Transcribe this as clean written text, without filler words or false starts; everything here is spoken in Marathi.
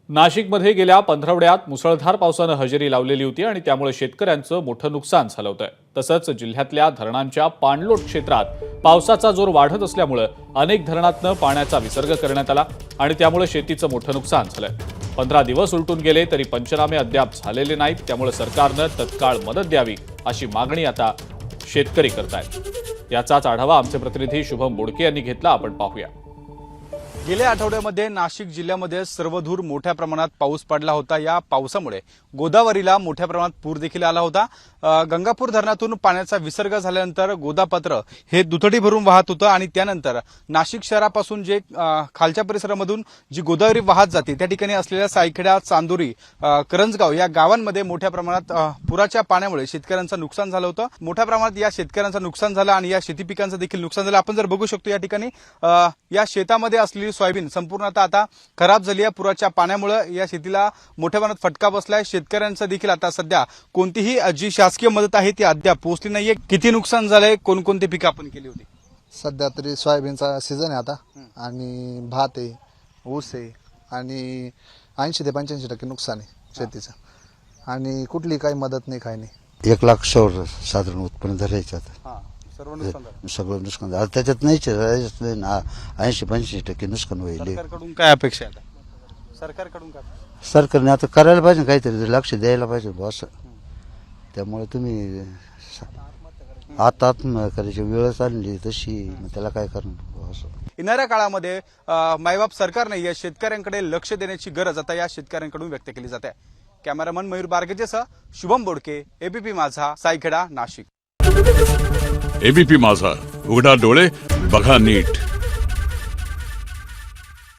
नाशिकमध्ये गेल्या पंधरवड्यात मुसळधार पावसानं हजेरी लावलेली होती आणि त्यामुळे शेतकऱ्यांचं मोठं नुकसान झालं होतं। तसंच जिल्ह्यातल्या धरणांच्या पाणलोट क्षेत्रात पावसाचा जोर वाढत असल्यामुळे अनेक धरणांतनं पाण्याचा विसर्ग करण्यात आला आणि त्यामुळे शेतीचं मोठं नुकसान झालंय। 15 दिवस उलटून गेले तरी पंचनामे अद्याप झालेले नाहीत, त्यामुळे सरकारनं तत्काळ मदत द्यावी अशी मागणी आता शेतकरी करतायत। याचाच आढावा आमचे प्रतिनिधी शुभम बोडके यांनी घेतला, आपण पाहूया। गेल्या आठवड्यामध्ये नाशिक जिल्ह्यामध्ये सर्वदूर मोठ्या प्रमाणात पाऊस पडला होता। या पावसामुळे गोदावरीला मोठ्या प्रमाणात पूर देखील आला होता। गंगापूर धरणातून पाण्याचा विसर्ग झाल्यानंतर गोदापात्र हे दुथडी भरून वाहत होतं आणि त्यानंतर नाशिक शहरापासून जे खालच्या परिसरामधून जी गोदावरी वाहत जाते त्या ठिकाणी असलेल्या सायखेडा, चांदोरी, करंजगाव या गावांमध्ये मोठ्या प्रमाणात पुराच्या पाण्यामुळे शेतकऱ्यांचं नुकसान झालं होतं। मोठ्या प्रमाणात या शेतकऱ्यांचं नुकसान झालं आणि या शेती पिकांचं देखील नुकसान झालं। आपण जर बघू शकतो या ठिकाणी या शेतामध्ये असलेली सोयाबीन संपूर्णतः आता खराब झाली आहे। पुराच्या पाण्यामुळे या शेतीला मोठ्या प्रमाणात फटका बसलाय। शेतकऱ्यांचं देखील आता सध्या कोणतीही जी शासकीय मदत आहे ती अद्याप पोहोचली नाहीये। किती नुकसान झालंय, कोणकोणते पिकं आपण केली होती? सध्या तरी सोयाबीनचा सीझन आहे आता आणि भात आहे, ऊस आहे आणि 80 ते 85% नुकसान आहे शेतीचं आणि कुठली काही मदत नाही, काही नाही। 1 लाख साधारण उत्पन्न धरायचं आता सर्व नुकसान झालं। सगळं नुकसान झालं। त्याच्यात नाहीच 80-85% नुकसान होईल। सरकारकडून काय अपेक्षा आहे आता? सरकारकडून काय? सरकारने आता करायला पाहिजे, काहीतरी लक्ष द्यायला पाहिजे बॉस। त्यामुळे तुम्ही आता आत्महत्या करायची वेळच आणली तशी, त्याला काय करणार बॉस। येणाऱ्या काळामध्ये मायबाप सरकारने या शेतकऱ्यांकडे लक्ष देण्याची गरज आता या शेतकऱ्यांकडून व्यक्त केली जाते। कॅमेरामन मयूर बारगेसह शुभम बोडके, एबीपी माझा, सायखेडा, नाशिक। एबीपी माझा, उघडा डोळे बघा नीट।